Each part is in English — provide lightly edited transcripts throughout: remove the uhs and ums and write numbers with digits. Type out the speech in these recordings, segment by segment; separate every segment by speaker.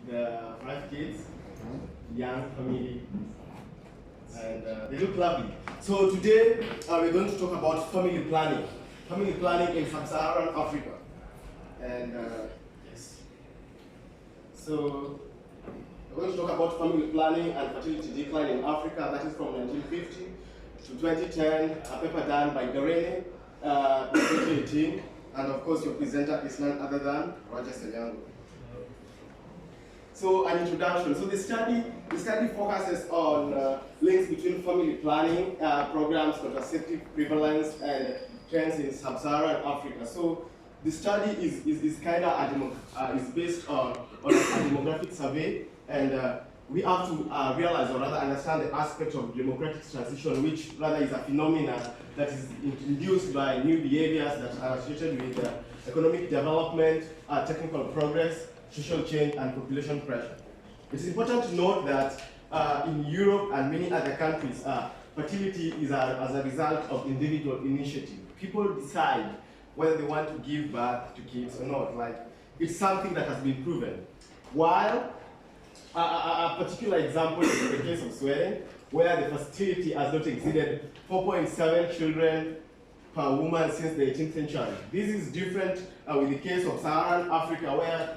Speaker 1: The 5 kids, young family, and they look lovely. So today we're going to talk about family planning in Sub-Saharan Africa. And yes, so we're going to talk about family planning and fertility decline in Africa. That is from 1950 to 2010, a paper done by Garene, 2018, and of course your presenter is none other than Roger Senyango. So an introduction. So the study focuses on links between family planning programs, contraceptive prevalence, and trends in sub-Saharan Africa. So the study is kind of is based on a demographic survey, and we have to realize or rather understand the aspect of democratic transition, which rather is a phenomenon that is induced by new behaviors that are associated with economic development, technical progress, social change, and population pressure. It's important to note that in Europe and many other countries, fertility is as a result of individual initiative. People decide whether they want to give birth to kids or not. Like, it's something that has been proven. While a particular example is the case of Sweden, where the fertility has not exceeded 4.7 children per woman since the 18th century. This is different with the case of Saharan Africa, where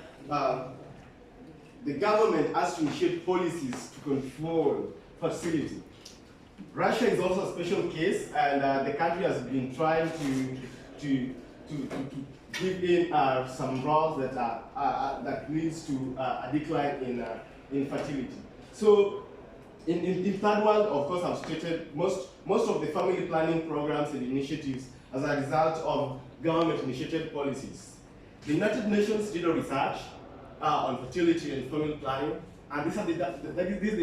Speaker 1: the government has to initiate policies to control fertility. Russia is also a special case, and the country has been trying to give in some laws that leads to a decline in fertility. So, in third world, of course, I've stated most of the family planning programs and initiatives as a result of government-initiated policies. The United Nations did a research on fertility and family planning, and this is the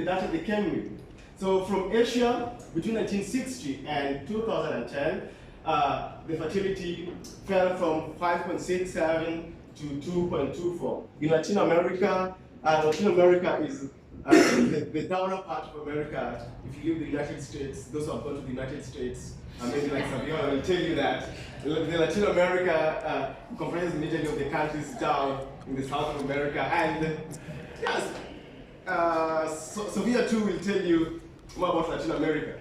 Speaker 1: data they came with. So from Asia, between 1960 and 2010, the fertility fell from 5.67 to 2.24. In Latin America is the downer part of America. If you leave the United States, those who have gone to the United States, maybe like Saviola will tell you that the Latin America comprises the majority of the countries down in the South of America, and yes, Sofia too will tell you more about Latin America.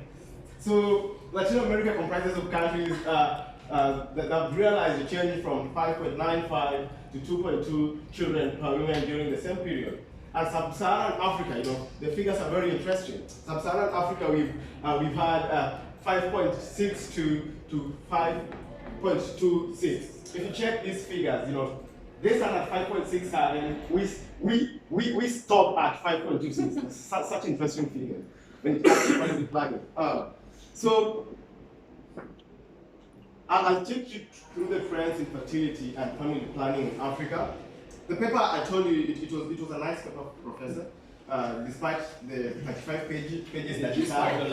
Speaker 1: So Latin America comprises of countries that have realized a change from 5.95 to 2.2 children per woman during the same period. And Sub-Saharan Africa, the figures are very interesting. Sub-Saharan Africa, we've had 5.6 to 5.26. If you check these figures, they start at 5.67. We stop at 5.26. Such interesting figures when it comes to family planning. So I'll take you through the trends in fertility and family planning in Africa. The paper, I told you, it was a nice paper, Professor. Despite the 35 pages that it had.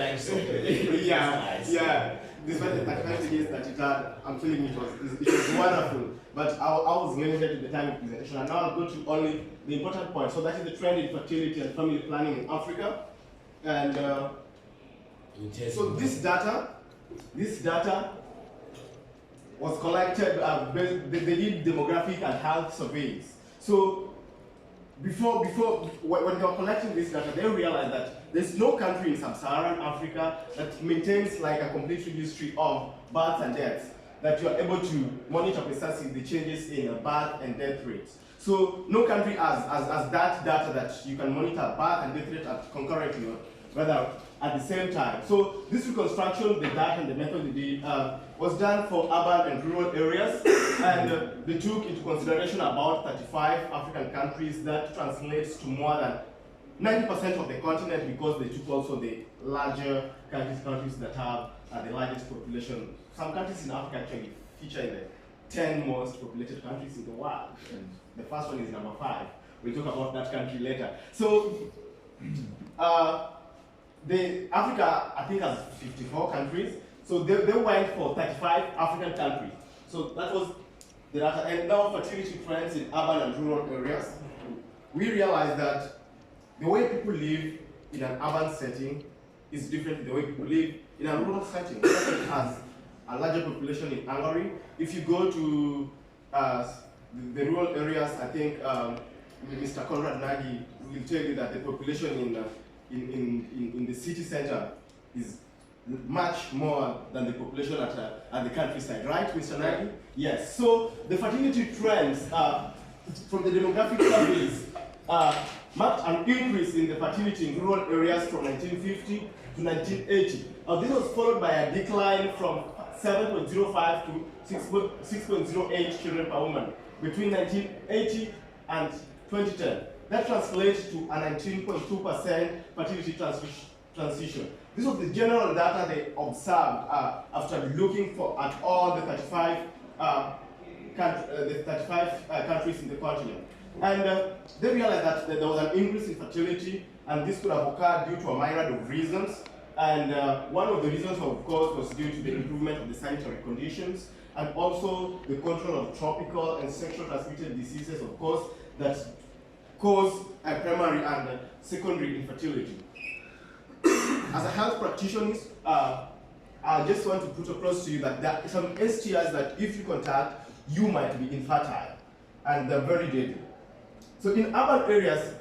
Speaker 1: Despite the 35 pages that it had, I'm telling you it was wonderful. But I was limited to the time of presentation, and now I'll go to only the important points. So that is the trend in fertility and family planning in Africa. And so this data was collected, they did demographic and health surveys. So when they were collecting this data, they realized that there's no country in sub-Saharan Africa that maintains like a complete registry of births and deaths, that you are able to monitor precisely the changes in birth and death rates. So no country has that data that you can monitor birth and death rate concurrently, or rather at the same time. So this reconstruction, the data and the method they did, was done for urban and rural areas, and they took into consideration about 35 African countries. That translates to more than 90% of the continent, because they took also the larger countries that have the largest population. Some countries in Africa actually feature in the 10 most populated countries in the world. And the first one is number 5. We'll talk about that country later. So Africa, I think, has 54 countries. So they went for 35 African countries. So that was the data. And now fertility trends in urban and rural areas. We realized that the way people live in an urban setting is different from the way people live in a rural setting. It has a larger population in Hungary. If you go to the rural areas, I think Mr. Conrad Nagy will tell you that the population in the city center is much more than the population at the countryside, right, Mr. Nagy? Yes. So the fertility trends from the demographic surveys marked an increase in the fertility in rural areas from 1950 to 1980. This was followed by a decline from 7.05 to 6.08 children per woman between 1980 and 2010. That translates to a 19.2% fertility transition. This was the general data they observed after looking at all the 35 countries in the continent. And they realized that there was an increase in fertility, and this could have occurred due to a myriad of reasons. And one of the reasons, of course, was due to the improvement of the sanitary conditions, and also the control of tropical and sexually transmitted diseases, of course, that cause primary and secondary infertility. As a health practitioner, I just want to put across to you that there are some STIs that if you contact, you might be infertile, and they're very deadly. So in urban areas,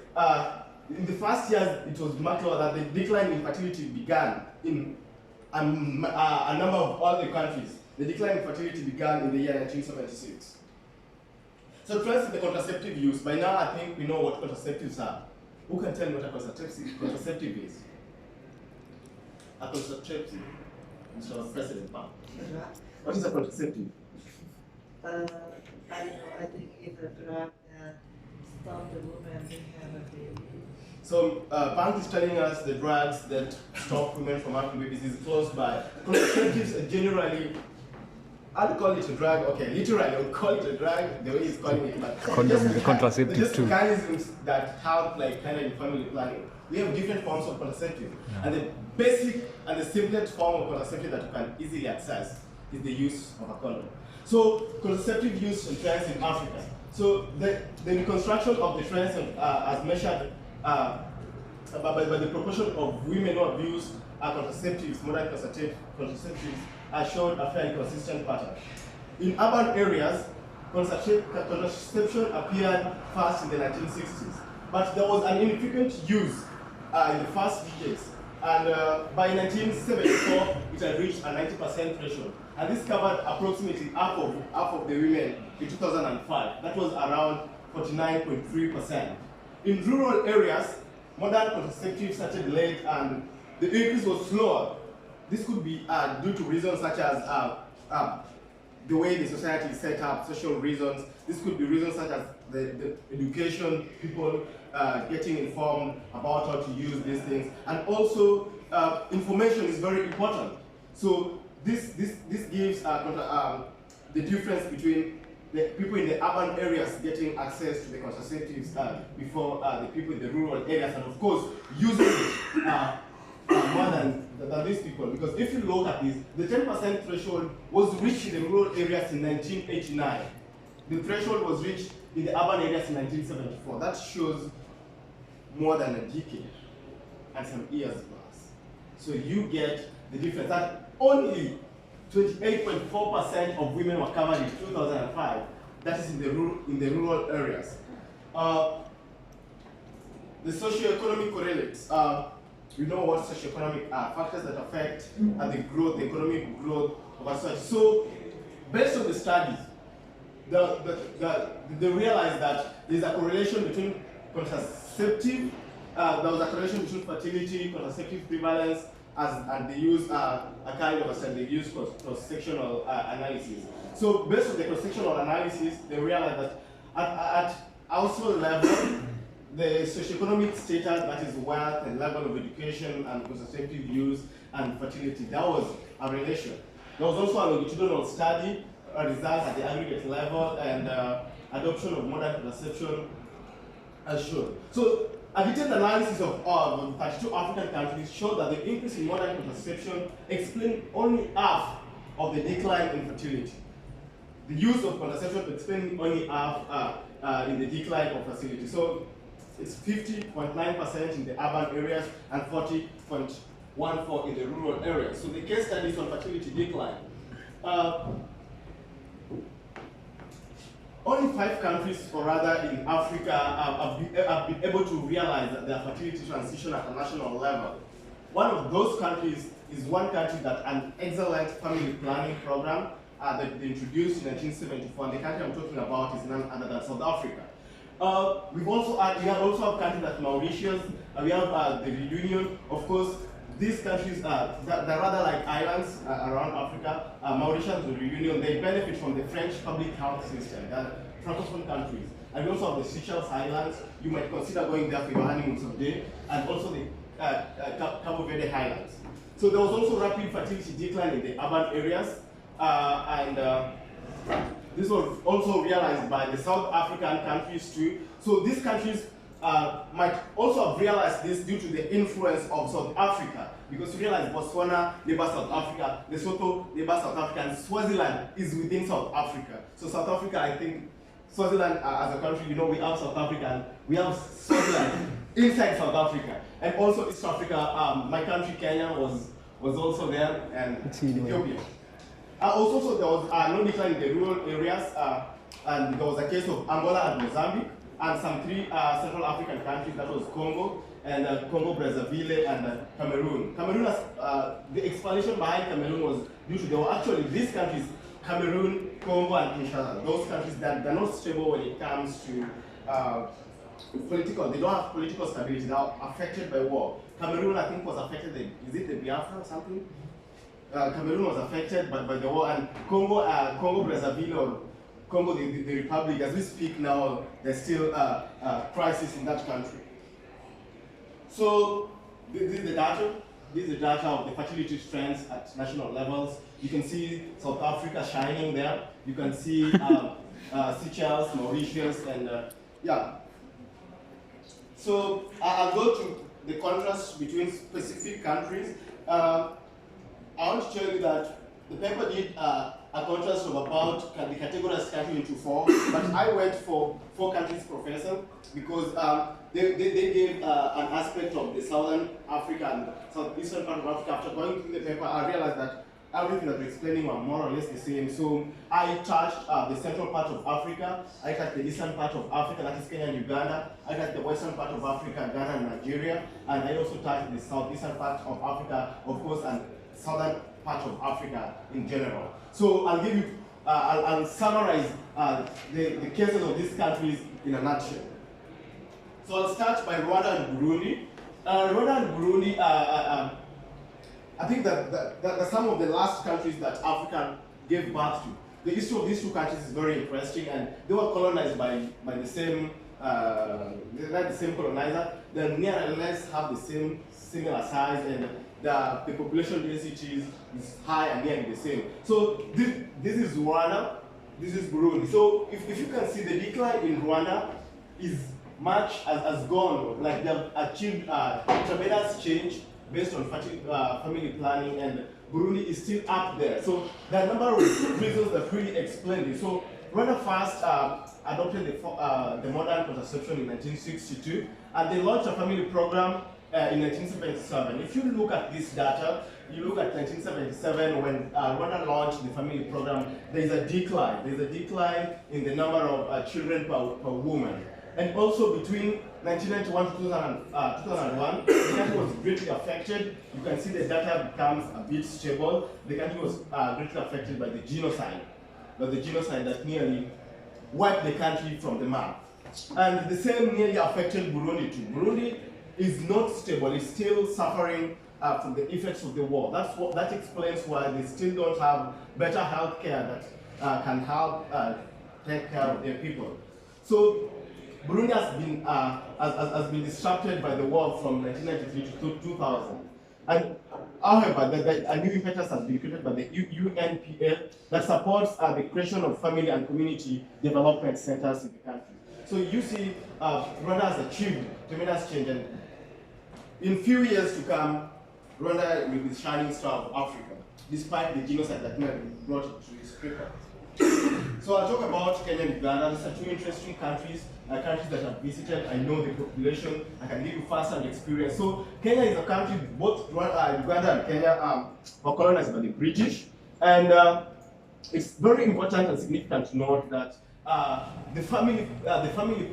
Speaker 1: in the first years, it was much lower that the decline in fertility began in a number of other countries. The decline in fertility began in the year 1976. So trends in the contraceptive use. By now, I think we know what contraceptives are. Who can tell me what a contraceptive is? A contraceptive, Mr. President. What is a contraceptive?
Speaker 2: I don't know. I think it's a drug that stops the woman from having a baby.
Speaker 1: So, Bank is telling us the drugs that stop women from having babies is close by. Contraceptives are generally, I'd call it a drug, okay, literally, I would call it a drug, the way he's calling it, but
Speaker 3: contraceptive
Speaker 1: just
Speaker 3: too.
Speaker 1: mechanisms that help, like, kind of in family planning. We have different forms of contraceptive, and the basic and the simplest form of contraceptive that you can easily access is the use of a condom. So, contraceptive use and trends in Africa. So, the reconstruction of the trends as measured by the proportion of women who abuse contraceptives, modern contraceptives, showed a fairly consistent pattern. In urban areas, contraception appeared first in the 1960s, but there was an insignificant use in the first decades. And by 1974, it had reached a 90% threshold. And this covered approximately half of the women in 2005. That was around 49.3%. In rural areas, modern contraceptives started late and the increase was slower. This could be due to reasons such as the way the society is set up, social reasons. This could be reasons such as the education, people getting informed about how to use these things. And also, information is very important. So this gives the difference between the people in the urban areas getting access to the contraceptives before the people in the rural areas, and of course, using it more than these people. Because if you look at this, the 10% threshold was reached in the rural areas in 1989. The threshold was reached in the urban areas in 1974. That shows more than a decade and some years plus. So you get the difference that only 28.4% of women were covered in 2005. That is in the rural areas. The socioeconomic correlates. We know what socioeconomic factors that affect the economic growth of a society. So, based on the studies, they realized that there's a correlation between contraceptive, there was a correlation between fertility, contraceptive prevalence, and they use a kind of they use cross-sectional analysis. So based on the cross-sectional analysis, they realized that at household level, the socioeconomic status, that is wealth and level of education and contraceptive use and fertility, that was a relation. There was also a longitudinal study, results at the aggregate level, and adoption of modern contraception as shown. So a detailed analysis of 32 African countries showed that the increase in modern contraception explained only half of the decline in fertility. The use of contraception explained only half in the decline of fertility. So it's 50.9% in the urban areas and 40.14% in the rural areas. So the case studies on fertility decline. only 5 countries, or rather in Africa, have been able to realize that their fertility transition at a national level. One of those countries is one country that an excellent family planning program that they introduced in 1974. And the country I'm talking about is none other than South Africa. We also have countries like Mauritius. We have the Reunion. Of course, these countries they're rather like islands around Africa. Mauritius and the Reunion, they benefit from the French public health system. They're francophone countries. And we also have the Seychelles Islands. You might consider going there for your honeymoon someday, and also the Cabo Verde Highlands. So there was also rapid fertility decline in the urban areas, this was also realized by the South African countries too. So these countries might also have realized this due to the influence of South Africa, because you realize Botswana neighbors South Africa, Lesotho neighbors South Africa, and Swaziland is within South Africa. So South Africa, I think, Swaziland as a country, you know, we have South Africa and we have Swaziland inside South Africa. And also East Africa, my country Kenya was also there, and Ethiopia. Also, there was no decline in the rural areas, and there was a case of Angola and Mozambique, and some 3 Central African countries, that was Congo, and Congo, Brazzaville, and Cameroon. Cameroon, the explanation behind Cameroon was due to, there were actually these countries, Cameroon, Congo, and Kinshasa, those countries that they're not stable when it comes to they don't have political stability, they are affected by war. Cameroon, I think, was affected, is it the Biafra or something? Cameroon was affected by the war, and Congo, Brazzaville, or Congo, the Republic, as we speak now, there's still a crisis in that country. So this is the data. This is the data of the fertility trends at national levels. You can see South Africa shining there. You can see Seychelles, Mauritius, and yeah. So I'll go to the contrast between specific countries. I want to tell you that the paper did a contrast of about the categorized country into 4, but I went for 4 countries professor because they gave an aspect of the Southern Africa and Southeastern part of Africa. After going through the paper, I realized that everything that we're explaining were more or less the same. So I touched the central part of Africa, I touched the eastern part of Africa, that is Kenya and Uganda, I touched the western part of Africa, Ghana and Nigeria, and I also touched the southeastern part of Africa, of course, and southern part of Africa in general. So I'll give you, I'll summarize the cases of these countries in a nutshell. So I'll start by Rwanda and Burundi. Rwanda and Burundi, I think that some of the last countries that Africa gave birth to. The history of these 2 countries is very interesting, and they were colonized by the same, they're like the same colonizer. They near and less have the same similar size, and the population density is high and nearly the same. So this is Rwanda, this is Burundi. So if you can see, the decline in Rwanda is much has gone, like they have achieved tremendous change based on family planning, and Burundi is still up there. So there are a number of reasons that really explain this. So Rwanda first adopted the modern contraception in 1962, and they launched a family program in 1977. If you look at this data, you look at 1977 when Rwanda launched the family program, there is a decline. There is a decline in the number of children per woman. And also between 1991 to 2001, the country was greatly affected. You can see the data becomes a bit stable. The country was greatly affected by the genocide that nearly wiped the country from the map. And the same nearly affected Burundi too. Burundi is not stable, it's still suffering from the effects of the war. That explains why they still don't have better health care that can help take care of their people. So Burundi has been disrupted by the war from 1993 to 2000. And however, a new impetus has been created by the UNPA that supports the creation of family and community development centers in the country. So you see, Rwanda has achieved tremendous change, and in few years to come, Rwanda will be the shining star of Africa, despite the genocide that brought it to its paper. So I'll talk about Kenya and Uganda. These are 2 interesting countries that I've visited. I know the population. I can give you first-hand experience. So Kenya is a country, both Uganda and Kenya were colonized by the British. And it's very important and significant to note that the family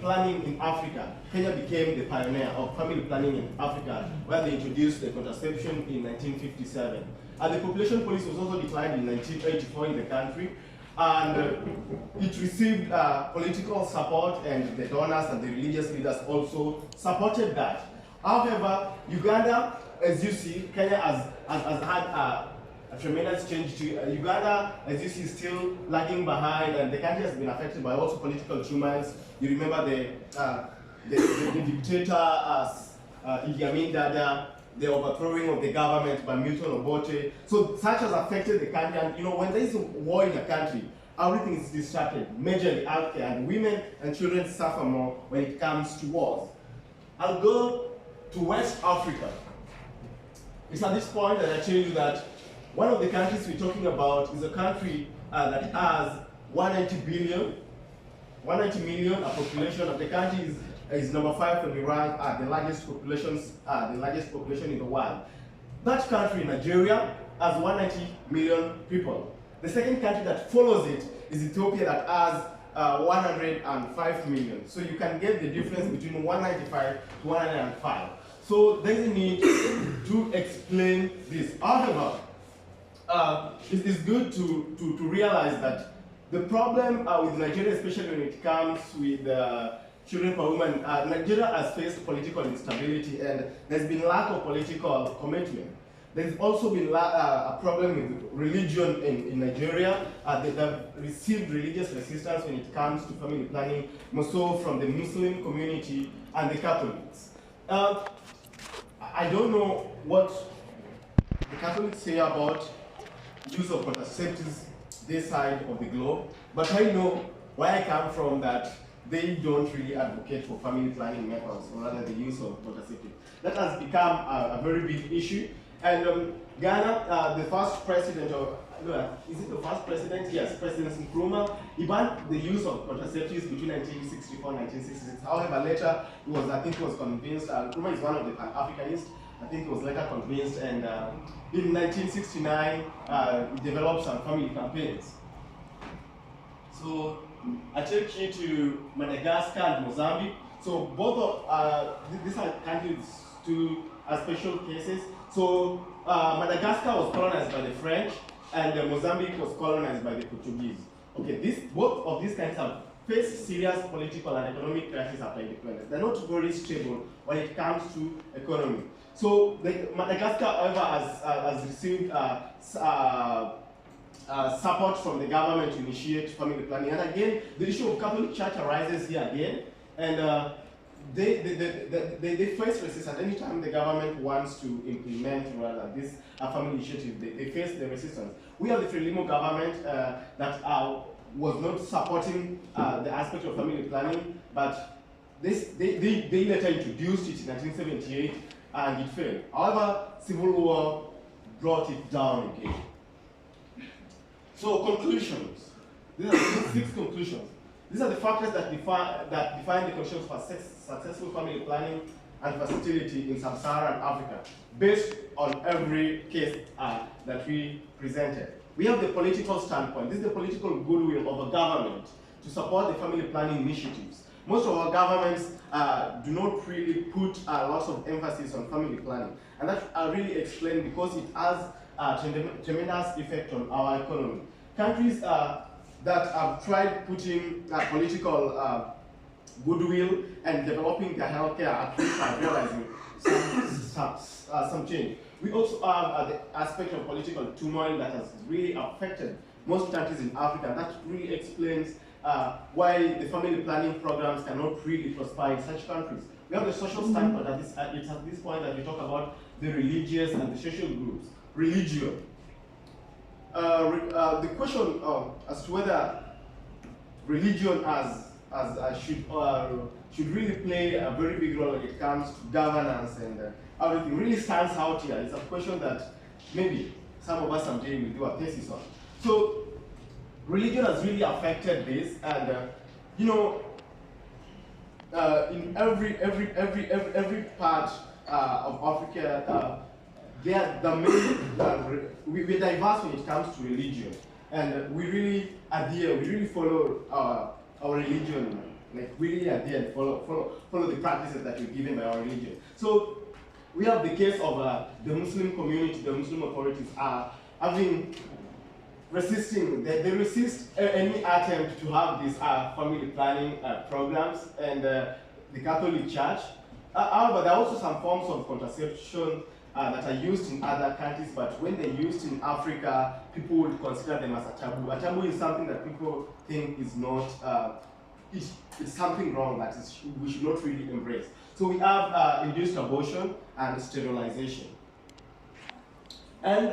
Speaker 1: planning in Africa, Kenya became the pioneer of family planning in Africa, where they introduced the contraception in 1957. And the population policy was also declared in 1984 in the country, and it received political support, and the donors and the religious leaders also supported that. However, Uganda, as you see, Kenya has had a tremendous change to Uganda, as you see, is still lagging behind, and the country has been affected by also political tumults. You remember the dictator Idi Amin Dada, the overthrowing of the government by Milton Obote. So such has affected the country, and when there is a war in a country, everything is disrupted, majorly healthcare, and women and children suffer more when it comes to wars. I'll go to West Africa. It's at this point that I tell you that one of the countries we're talking about is a country that has 190 million, a population of the country is number 5 from Iran, the largest population in the world. That country, Nigeria, has 190 million people. The second country that follows it is Ethiopia, that has 105 million. So you can get the difference between 195 to 105. So there's a need to explain this. However, it is good to realize that the problem with Nigeria, especially when it comes with children per woman, Nigeria has faced political instability, and there's been lack of political commitment. There's also been a problem with religion in Nigeria. They have received religious resistance when it comes to family planning, more so from the Muslim community and the Catholics. I don't know what the Catholics say about use of contraceptives this side of the globe, but I know where I come from that they don't really advocate for family planning methods, or rather the use of contraceptives. That has become a very big issue. And Ghana, the first president of, is it the first president? Yes, President Nkrumah, he banned the use of contraceptives between 1964 and 1966. However, later, I think he was convinced, Nkrumah is one of the Pan-Africanists, I think he was later convinced, and in 1969, he developed some family campaigns. So, I take you to Madagascar and Mozambique. So, both of these are countries to special cases. So, Madagascar was colonized by the French, and Mozambique was colonized by the Portuguese. Okay, both of these countries have faced serious political and economic crises after independence. They're not very stable when it comes to economy. So, Madagascar, however, has received support from the government to initiate family planning. And again, the issue of Catholic Church arises here again, and they face resistance. Any time the government wants to implement rather this family initiative, they face the resistance. We have the Frelimo government that was not supporting the aspect of family planning, but they later introduced it in 1978 and it failed. However, civil war brought it down again. So conclusions. These are the 6 conclusions. These are the factors that define the conditions for successful family planning and fertility in Sub-Saharan Africa, based on every case that we presented. We have the political standpoint. This is the political goodwill of a government to support the family planning initiatives. Most of our governments do not really put lots of emphasis on family planning, and that really explained because it has a tremendous effect on our economy. Countries that have tried putting political goodwill and developing their healthcare at least are realizing some change. We also have the aspect of political turmoil that has really affected most countries in Africa, and that really explains why the family planning programs cannot really prosper in such countries. We have the social standpoint. It's at this point that we talk about the religious and the social groups. Religion. The question as to whether religion should really play a very big role when it comes to governance and everything really stands out here. It's a question that maybe some of us someday will do a thesis on. So religion has really affected this, and in every part of Africa, we're diverse when it comes to religion, and we really adhere, we really follow our religion, like really adhere and follow the practices that we're given by our religion. So we have the case of the Muslim community, the Muslim authorities are having resisting, they resist any attempt to have these family planning programs, and the Catholic Church. However, there are also some forms of contraception that are used in other countries, but when they're used in Africa, people would consider them as a taboo. A taboo is something that people think is not, it's something wrong that we should not really embrace. So we have induced abortion and sterilization. And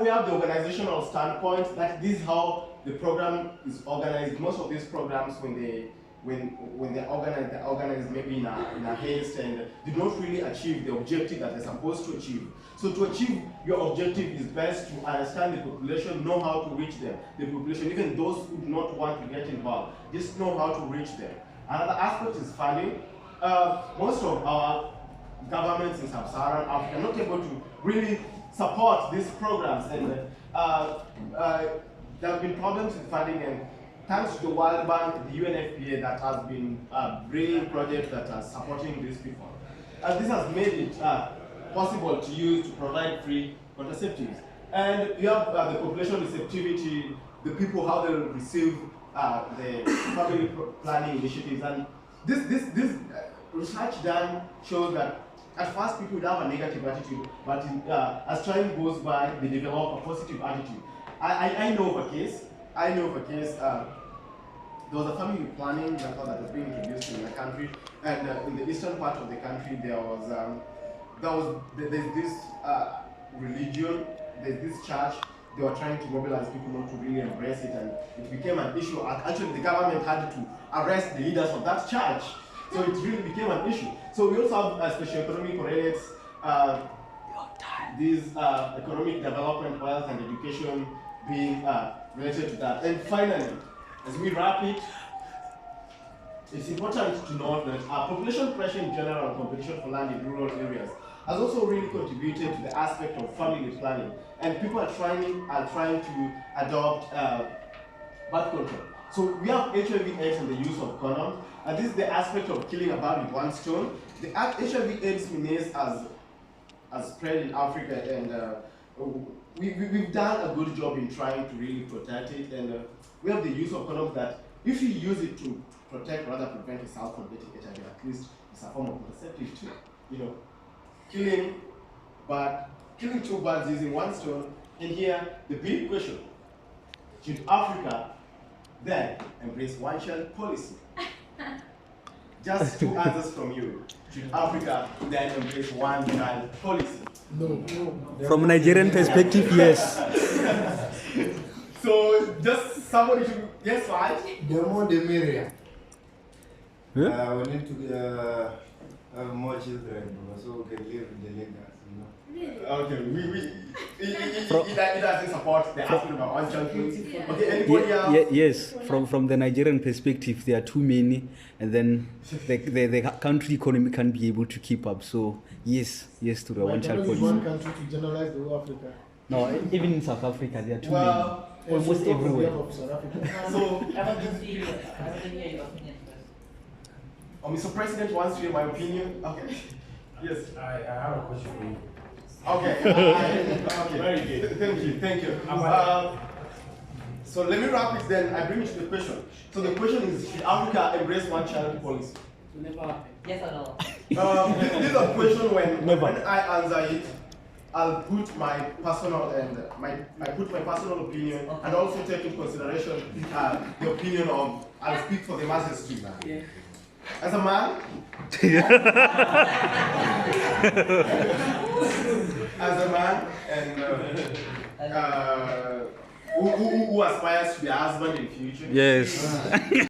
Speaker 1: we have the organizational standpoint, that this is how the program is organized. Most of these programs, when they're organized maybe in a haste and they don't really achieve the objective that they're supposed to achieve. So to achieve your objective is best to understand the population, know how to reach them. The population, even those who do not want to get involved, just know how to reach them. Another aspect is funding. Most of our governments in Sub-Saharan Africa are not able to really support these programs, and there have been problems with funding, and thanks to the World Bank, the UNFPA that has been bringing projects that are supporting these people. This has made it possible to use to provide free contraceptives. And you have the population receptivity, the people, how they receive the family planning initiatives. And this research done shows that at first people would have a negative attitude, but as time goes by, they develop a positive attitude. I know of a case. There was a family planning method that was being introduced in the country, and in the eastern part of the country, there's this religion, there's this church. They were trying to mobilize people not to really embrace it, and it became an issue. Actually, the government had to arrest the leaders of that church. So it really became an issue. So we also have socio-economic correlates, these economic development, wealth, and education being related to that. And finally, as we wrap it, it's important to note that population pressure in general and competition for land in rural areas has also really contributed to the aspect of family planning. And people are trying to adopt birth control. So we have HIV/AIDS and the use of condoms. And this is the aspect of killing a bird with one stone. The HIV/AIDS menace has spread in Africa, and we've done a good job in trying to really protect it. And we have the use of condoms that, if you use it to protect, rather prevent yourself from getting HIV, at least it's a form of contraceptive too. You know, killing two birds using one stone. And here, the big question: should Africa then embrace one-child policy? Just two answers from you. Should Africa then embrace one-child policy?
Speaker 3: No.
Speaker 4: From a Nigerian perspective, yes.
Speaker 1: So just somebody should, yes, right?
Speaker 3: The more the merrier.
Speaker 4: Huh?
Speaker 3: We need to have more children, so we can live in the legacy, you know.
Speaker 1: Okay, it doesn't support the aspect of one-child policy. Okay, anybody else?
Speaker 4: Yes, from the Nigerian perspective, there are too many, and then the country economy can't be able to keep up. So yes to the one-child policy.
Speaker 5: One country to generalize the whole Africa.
Speaker 4: No, even in South Africa, there are too
Speaker 1: Well,
Speaker 4: many. Almost everywhere.
Speaker 5: South Africa.
Speaker 1: So,
Speaker 2: I want to hear your opinion first.
Speaker 1: Mr. President wants to hear my opinion. Okay. Yes.
Speaker 6: I have a question for you.
Speaker 1: Okay. Okay.
Speaker 6: Very good.
Speaker 1: Thank you. So let me wrap it then. I bring it to the question. So the question is, should Africa embrace one-child policy?
Speaker 2: Yes or no?
Speaker 1: This is a question when
Speaker 4: Never.
Speaker 1: I answer it, I'll put my personal opinion, and also take into consideration the opinion of, I'll speak for the masses too.
Speaker 2: Yeah.
Speaker 1: As a man, and who aspires to be a husband in future.
Speaker 4: Yes.